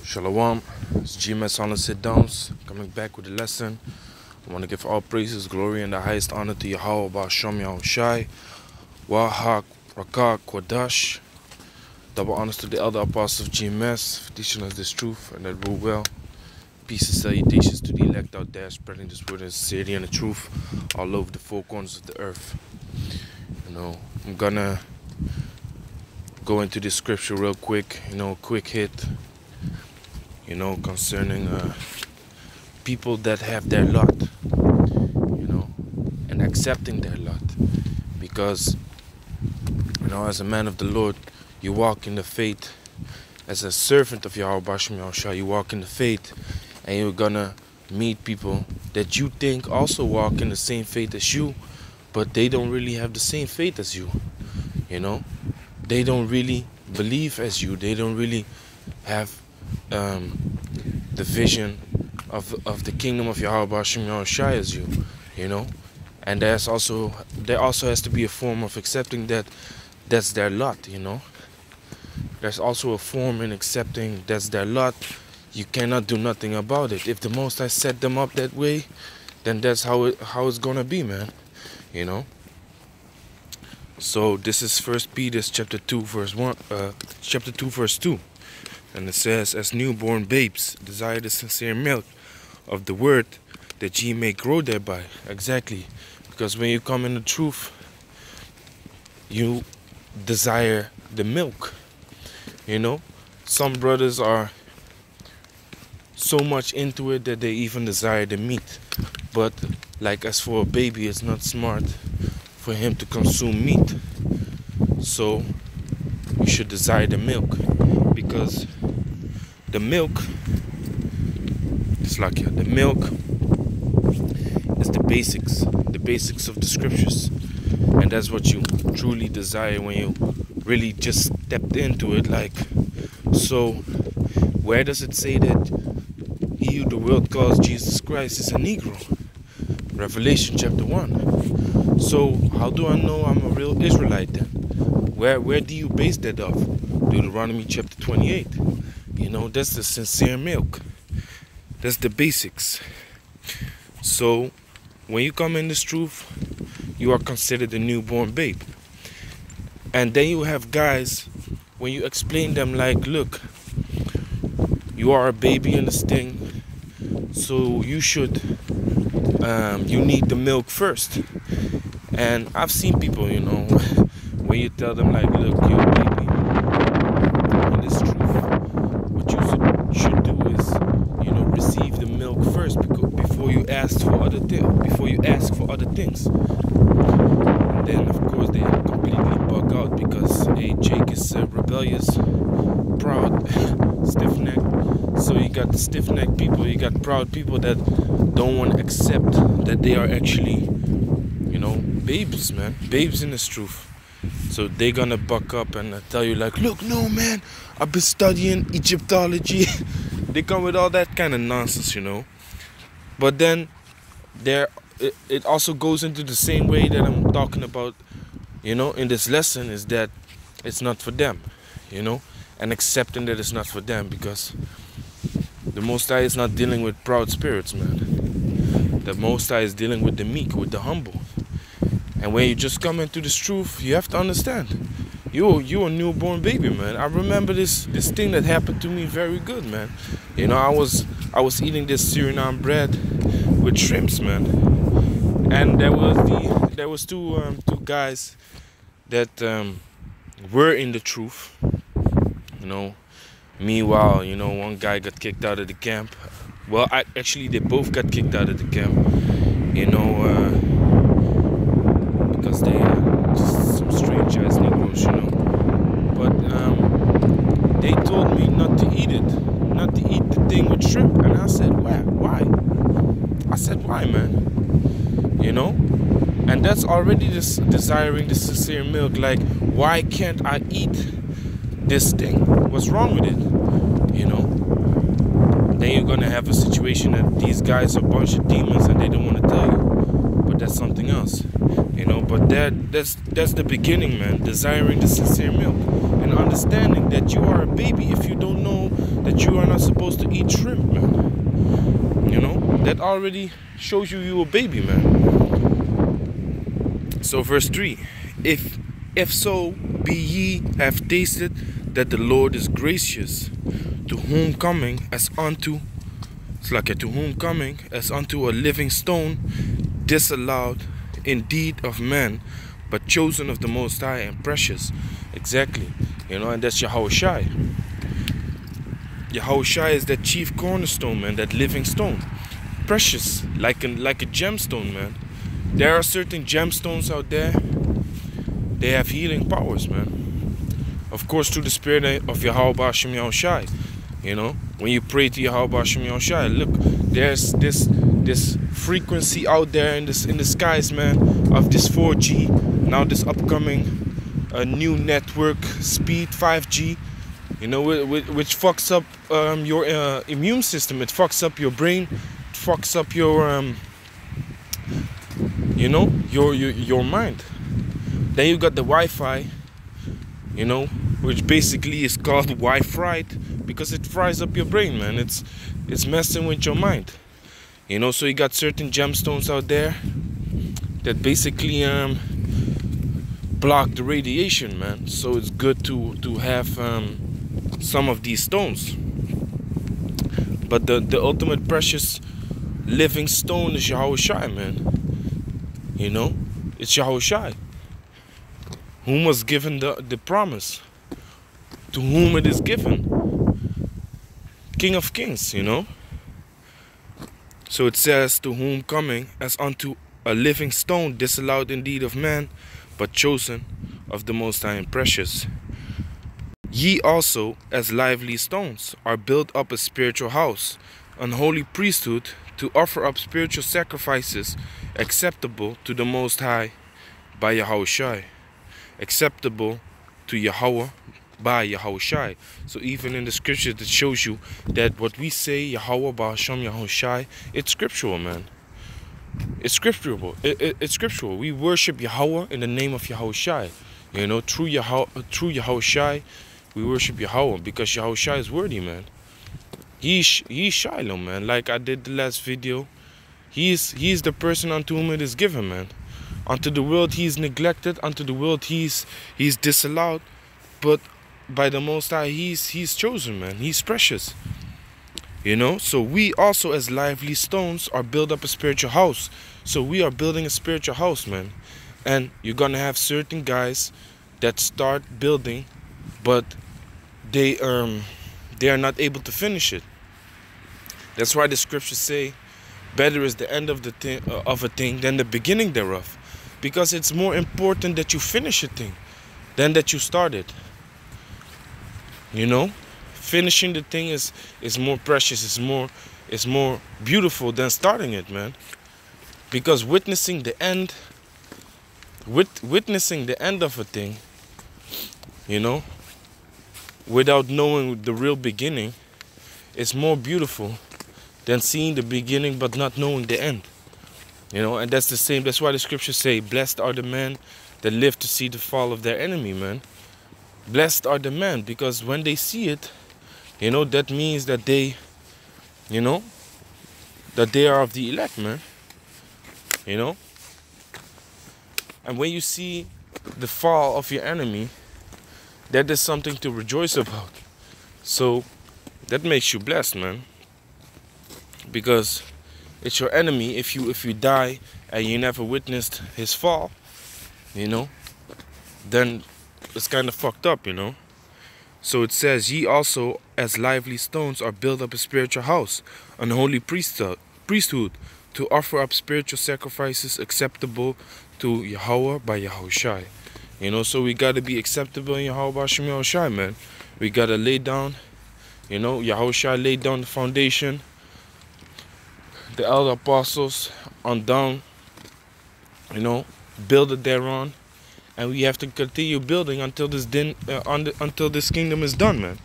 Shalom, it's GMS on the sit downs, coming back with a lesson. I want to give all praises, glory, and the highest honor to Yahweh, Ba'asham Yahushai, Wahak, Rakak, Kwadash. Double honors to the elder apostles of GMS for teaching us this truth and that rule well. Peace and salutations to the elect out there, spreading this word in sincerity and the truth all over the four corners of the earth. I'm gonna go into this scripture real quick, quick hit. Concerning people that have their lot, and accepting their lot. Because, as a man of the Lord, you walk in the faith. As a servant of Yahweh, Ba'asham Yahushua, you walk in the faith, and you're gonna meet people that you think also walk in the same faith as you, but they don't really have the same faith as you. They don't really believe as you. They don't really have the vision of the kingdom of Yahweh Ba'asham Yahushua as you, and there also has to be a form of accepting that's their lot, There's also a form in accepting that's their lot. You cannot do nothing about it. If the Most High set them up that way, then that's how it's gonna be, man, So this is 1 Peter chapter 2 verse 2. And it says, as newborn babes, desire the sincere milk of the word, that ye may grow thereby. Exactly. Because when you come in the truth, you desire the milk. Some brothers are so much into it that they even desire the meat. But like as for a baby, it's not smart for him to consume meat. So you should desire the milk. Because the milk is the basics of the scriptures, and that's what you truly desire when you really just stepped into it. So where does it say that he who the world calls Jesus Christ is a Negro? Revelation chapter 1. So how do I know I'm a real Israelite then? Where do you base that off? Deuteronomy chapter 28. That's the sincere milk. That's the basics. So when you come in this truth, you are considered a newborn babe. And then you have guys, when you explain them look, you are a baby in this thing, so you should, you need the milk first. And I've seen people, when you tell them look, you're a baby in this truth, what you should do is, receive the milk first before you ask for other things. And then of course they completely bug out because Jake is rebellious, proud, stiff-necked. So you got the stiff-necked people, you got proud people that don't want to accept that they are actually, babes, man, babes in this truth. So they're gonna buck up and tell you look, no man, I've been studying Egyptology. They come with all that kind of nonsense, But then it also goes into the same way that I'm talking about, in this lesson, is that it's not for them, and accepting that it's not for them, because the Most High is not dealing with proud spirits, man. The Most High is dealing with the meek, with the humble. And when you just come into this truth, you have to understand, you're a newborn baby, man. I remember this thing that happened to me very good, man. I was eating this Suriname bread with shrimps, man. And there was two guys that were in the truth. Meanwhile, one guy got kicked out of the camp. Well, actually they both got kicked out of the camp. Because they are just some strange ass Negroes, But they told me not to eat the thing with shrimp, and I said, why? I said, why, man? And that's already this desiring the sincere milk. Why can't I eat this thing? What's wrong with it? Then you're gonna have a situation that these guys are a bunch of demons and they don't want to tell you, but that's something else. But that's the beginning, man. Desiring the sincere milk and understanding that you are a baby if you don't know that you you are not supposed to eat shrimp, man. You know, that already shows you a baby, man. So verse 3, if so be ye have tasted that the Lord is gracious, to whom coming as unto a living stone, disallowed indeed of man, but chosen of the Most High and precious. Exactly, you know, and that's Yahushai. Yahushai is that chief cornerstone, man, that living stone, precious, like a gemstone, man. There are certain gemstones out there. They have healing powers, man. Of course, through the spirit of Yahweh B'Shem Yahushai. You know, when you pray to Yahweh B'Shem Yahushai, look, there's this frequency out there in the skies, man, of this 4G. Now this upcoming new network speed 5G. You know, which fucks up your immune system. It fucks up your brain. It fucks up your you know, your mind. Then you got the Wi-Fi, you know, which basically is called Wi-Fried because it fries up your brain, man. It's messing with your mind. You know, so you got certain gemstones out there that basically block the radiation, man. So it's good to have some of these stones. But the ultimate precious living stone is Yahushai, man. You know, it's Yahushai, whom was given the promise, to whom it is given, King of Kings, you know. So it says, to whom coming as unto a living stone, disallowed indeed of man, but chosen of the Most High and precious. Ye also, as lively stones, are built up a spiritual house, an holy priesthood, to offer up spiritual sacrifices acceptable to the Most High by Yahushai. Acceptable to Yahweh by Yahushai. So even in the scriptures, it shows you that what we say, Yahweh B'Shem Yahushai, it's scriptural, man. It's scriptural. It's scriptural. We worship Yahweh in the name of Yahushai. You know, through Yahushai, we worship Yahweh because Yahushai is worthy, man. He's Shiloh, man. Like I did the last video. He's the person unto whom it is given, man. Unto the world he is neglected. Unto the world he's disallowed. But by the Most High, he's chosen, man. He's precious. You know, so we also as lively stones are build up a spiritual house. So we are building a spiritual house, man. And you're gonna have certain guys that start building, but they are not able to finish it. That's why the scriptures say, better is the end of a thing than the beginning thereof, because it's more important that you finish a thing than that you start it. You know, finishing the thing is more precious. It's more beautiful than starting it, man. Because witnessing the end of a thing, you know, without knowing the real beginning, is more beautiful than seeing the beginning but not knowing the end. You know, and that's the same. That's why the scriptures say, blessed are the men that live to see the fall of their enemy, man. Blessed are the men, because when they see it, you know, that means that they, you know, that they are of the elect, man. You know? And when you see the fall of your enemy, that is something to rejoice about. So that makes you blessed, man. Because it's your enemy. If you die and you never witnessed his fall, you know, then it's kind of fucked up, you know. So it says, ye also as lively stones are built up a spiritual house, an holy priesthood, to offer up spiritual sacrifices acceptable to Yahweh by Yahushai. You know, so we got to be acceptable in Yahweh by Yahushai, man. We got to lay down, you know, Yahushai laid down the foundation. The elder apostles on down, you know, build it thereon. And we have to continue building until this until this kingdom is done, man.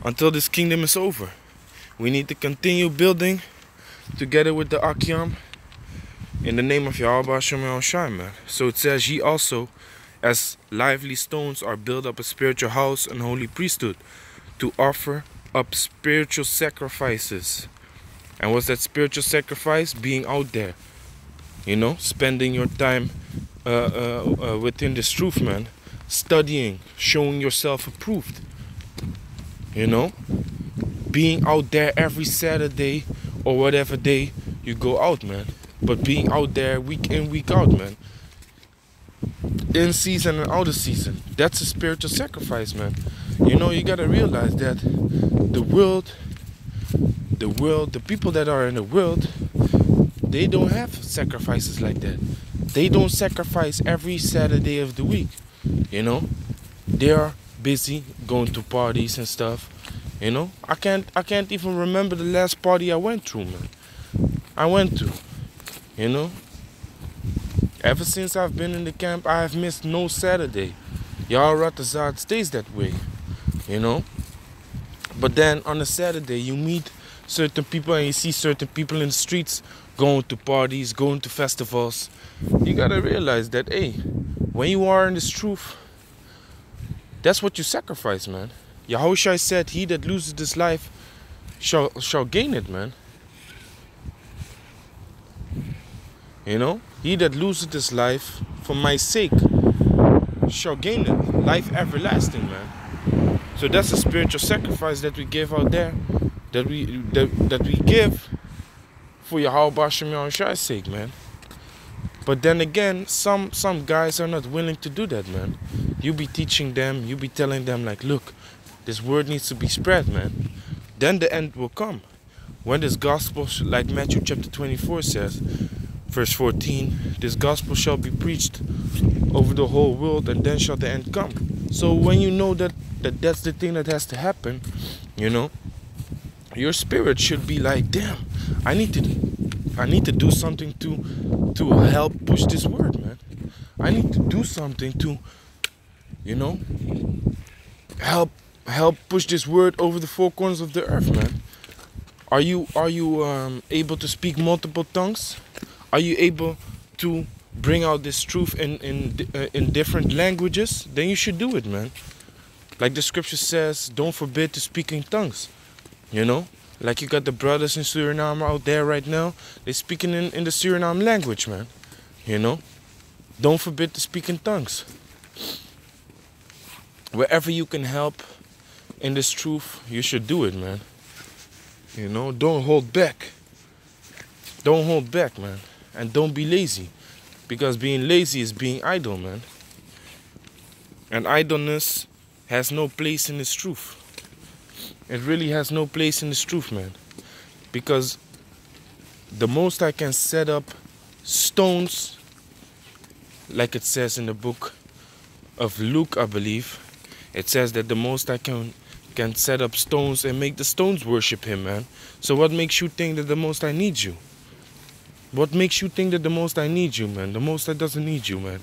Until this kingdom is over. We need to continue building together with the Akyam in the name of Yahweh B'Shem Yahushai, man. So it says, ye also as lively stones are built up a spiritual house and holy priesthood, to offer up spiritual sacrifices. And what's that spiritual sacrifice? Being out there, you know, spending your time within this truth, man. Studying, showing yourself approved, you know, being out there every Saturday or whatever day you go out, man. But being out there week in, week out, man. In season and out of season. That's a spiritual sacrifice, man. You know, you gotta realize that the world, the people that are in the world, they don't have sacrifices like that. They don't sacrifice every Saturday of the week, you know. They are busy going to parties and stuff, you know. I can't even remember the last party I went to, man. You know. Ever since I've been in the camp, I have missed no Saturday. Y'all Ratazad stays that way, you know. But then on a Saturday, you meet certain people and you see certain people in the streets going to parties, going to festivals. You gotta realize that, hey, when you are in this truth, that's what you sacrifice, man. Yahushua said, he that loses his life shall gain it, man. You know, he that loses his life for my sake shall gain it, life everlasting, man. So that's a spiritual sacrifice that we give out there, that we give for Yahweh Bashem Yahushua's sake, man. But then again, some guys are not willing to do that, man. You be teaching them, you be telling them like, look, this word needs to be spread, man. Then the end will come. When this gospel, like Matthew chapter 24 says, verse 14, this gospel shall be preached over the whole world, and then shall the end come. So when you know that's the thing that has to happen, you know, your spirit should be like, damn, I need to do something to help push this word, man. I need to do something to, you know, help push this word over the four corners of the earth, man. Are you able to speak multiple tongues? Are you able to bring out this truth in different languages? Then you should do it, man. Like the scripture says, don't forbid to speak in tongues. You know, like you got the brothers in Suriname out there right now. They're speaking in the Suriname language, man. You know, don't forbid to speak in tongues. Wherever you can help in this truth, you should do it, man. You know, don't hold back. Don't hold back, man. And don't be lazy. Because being lazy is being idle, man. And idleness has no place in this truth. It really has no place in this truth, man. Because the most I can set up stones, like it says in the book of Luke, I believe, it says that the most I can set up stones and make the stones worship him, man. So what makes you think that the Most High needs you? What makes you think that the Most High needs you, man? The Most High doesn't need you, man.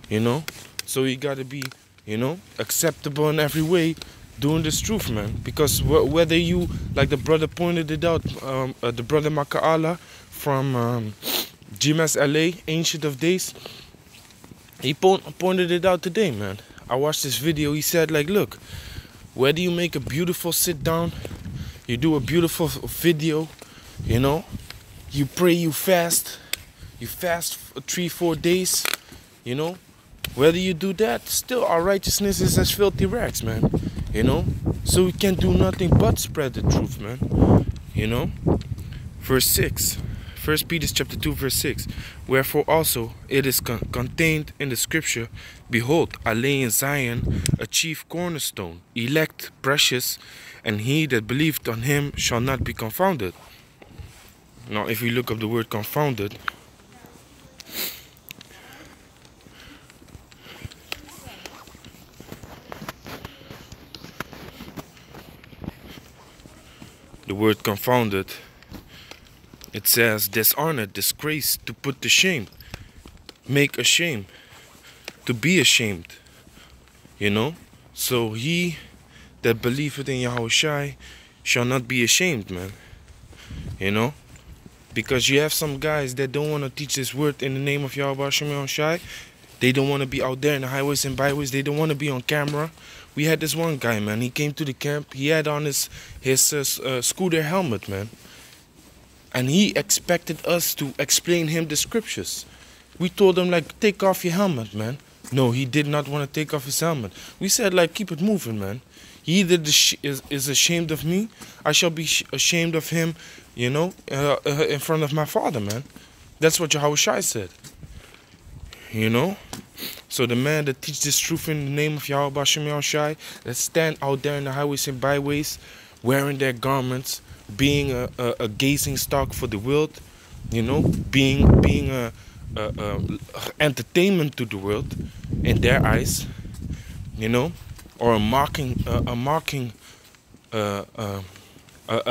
You know? So you gotta be, you know, acceptable in every way doing this truth, man. Because whether you, like the brother pointed it out, the brother Maka'ala from GMS LA, Ancient of Days, he pointed it out today, man. I watched this video. He said, like, look, whether you make a beautiful sit down, you do a beautiful video, you know, you pray, you fast for 3-4 days, you know, whether you do that, still our righteousness is as filthy rags, man, you know. So we can do nothing but spread the truth, man, you know. Verse 6, 1 Peter chapter 2 verse 6, wherefore also it is contained in the scripture, behold, I lay in Zion a chief cornerstone, elect, precious, and he that believeth on him shall not be confounded. Now if we look up the word confounded, the word confounded, it says dishonored, disgrace, to put to shame, make ashamed, to be ashamed, you know. So he that believeth in Yahushua shall not be ashamed, man, you know. Because you have some guys that don't want to teach this word in the name of Yahweh Bashem Yahushua. They don't want to be out there in the highways and byways. They don't want to be on camera. We had this one guy, man. He came to the camp. He had on his scooter helmet, man. And he expected us to explain him the scriptures. We told him, like, take off your helmet, man. No, he did not want to take off his helmet. We said, like, keep it moving, man. He either is ashamed of me, I shall be ashamed of him, you know, in front of my Father, man. That's what Yahushua said. You know? So the man that teach this truth in the name of Yahweh Bashem Yahushua, that stand out there in the highways and byways, wearing their garments, being a gazing stock for the world, you know, being a entertainment to the world in their eyes, you know, or a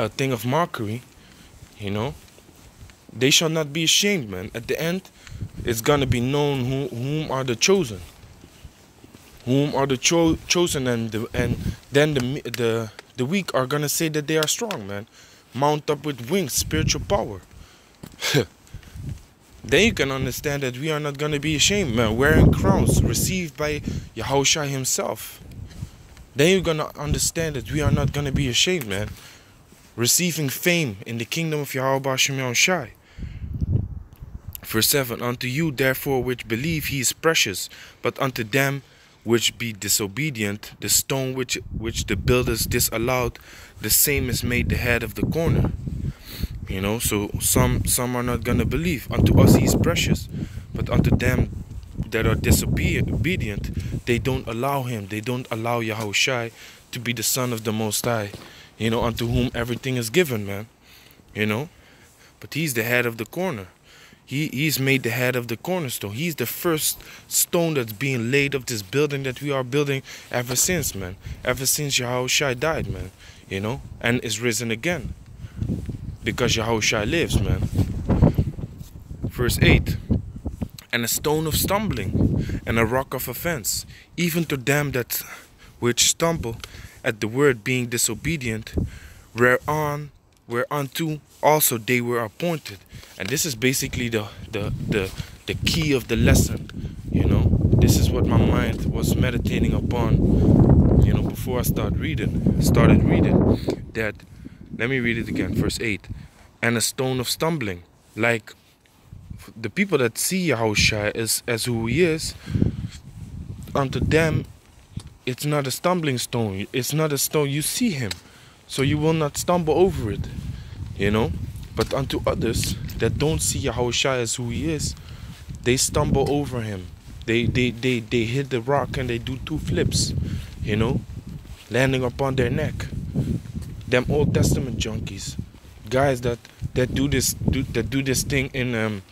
thing of mockery, you know. They shall not be ashamed, man. At the end, it's gonna be known whom are the chosen, whom are the chosen, and then the weak are gonna say that they are strong, man. Mount up with wings, spiritual power. Then you can understand that we are not gonna be ashamed, man. Wearing crowns received by Yahushua himself. Then you're gonna understand that we are not gonna be ashamed, man. Receiving fame in the kingdom of Yahweh Bashem Yahushua. Verse 7, unto you therefore which believe he is precious, but unto them which be disobedient, the stone which the builders disallowed, the same is made the head of the corner. You know, so some are not gonna believe. Unto us he is precious, but unto them that are disobedient, they don't allow him. They don't allow Yahushua to be the Son of the Most High. You know, unto whom everything is given, man. You know, but he's the head of the corner. He's made the head of the cornerstone. He's the first stone that's being laid of this building that we are building ever since, man. Ever since Yahushua died, man. You know, and is risen again. Because Yahushua lives, man. Verse 8. And a stone of stumbling, and a rock of offense, even to them that which stumble at the word, being disobedient, whereunto also they were appointed. And this is basically the key of the lesson. You know, this is what my mind was meditating upon, you know, before I started reading. That, let me read it again, verse 8. And a stone of stumbling, like the people that see Yahushua as who he is, unto them it's not a stumbling stone. It's not a stone. You see him, so you will not stumble over it, you know. But unto others that don't see Yahushua as who he is, they stumble over him. They hit the rock and they do 2 flips, you know, landing upon their neck. Them Old Testament junkies, guys that do this thing in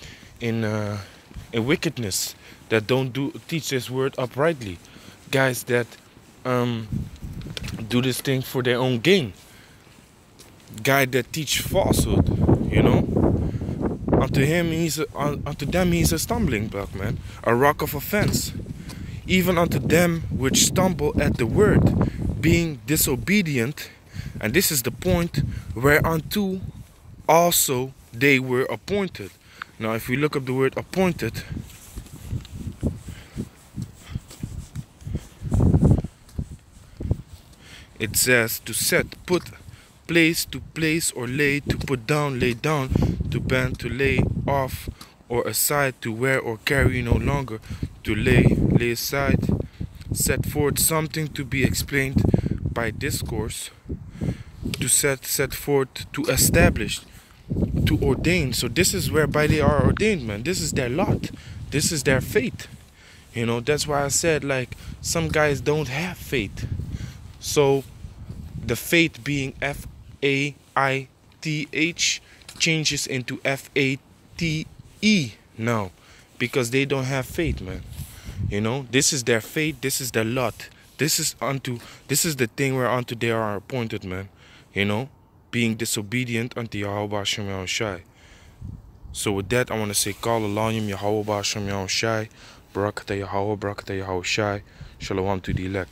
wickedness, that don't teach this word uprightly, guys that do this thing for their own gain, guy that teach falsehood, you know. Unto them he's a stumbling block, man, a rock of offense, even unto them which stumble at the word, being disobedient. And this is the point whereunto also they were appointed. Now if we look up the word appointed, it says to set, put, place, to place, or lay, to put down, lay down, to bend, to lay off or aside, to wear or carry no longer, to lay aside, set forth something to be explained by discourse, to set forth, to establish, to ordain. So this is whereby they are ordained, man. This is their lot. This is their fate. You know, that's why I said, like, some guys don't have faith. So the faith being Faith changes into Fate now, because they don't have faith, man. You know, this is their fate. This is their lot. This is the thing whereunto they are appointed, man. You know, being disobedient unto Yahweh Hashem Yahushai. So with that, I want to say, Kal Elohim Yahweh Hashem Yahushai, Barakatah Yahweh, Barakatah Yahushai, Shalom to the elect.